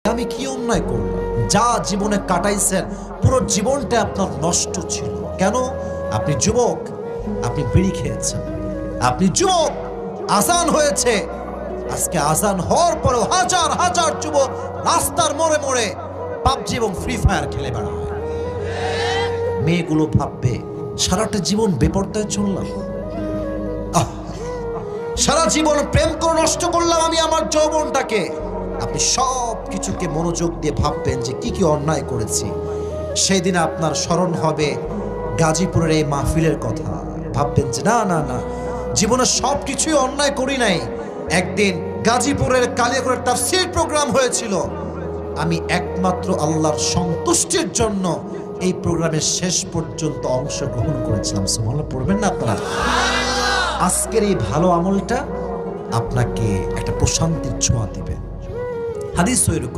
আমি কি অন্যায় করলাম? যা জীবনে কাটাইছেন পুরো জীবনটা আপনার নষ্ট ছিল কেন? আপনি যুবক, আপনি বিড়ি খেয়েছেন, আপনি যুবক, আজান হয়েছে, আজকে আজান হওয়ার পরেও হাজার হাজার যুবক রাস্তার মোড়ে মোড়ে পাবজি এবং ফ্রি ফায়ার খেলে বেড়ায়। মেয়েগুলো ভাববে সারাটা জীবন বেপরদায় চললাম, সারা জীবন প্রেম করে নষ্ট করলাম আমি আমার যৌবনটাকে। আপনি সব কিছুকে মনোযোগ দিয়ে ভাববেন যে কি কি অন্যায় করেছি। সেই দিন আপনার স্মরণ হবে গাজীপুরের এই মাহফিলের কথা। ভাববেন যে না না না, জীবনে সব কিছুই অন্যায় করি নাই। একদিন গাজীপুরের কালিয়াকৈর তাফসীর প্রোগ্রাম হয়েছিল, আমি একমাত্র আল্লাহর সন্তুষ্টির জন্য এই প্রোগ্রামের শেষ পর্যন্ত অংশগ্রহণ করেছিলাম। সুবহানাল্লাহ পড়বেন না আপনারা? আজকের এই ভালো আমলটা আপনাকে একটা প্রশান্তির ছোঁয়া দিবে। হাদিস এরকম।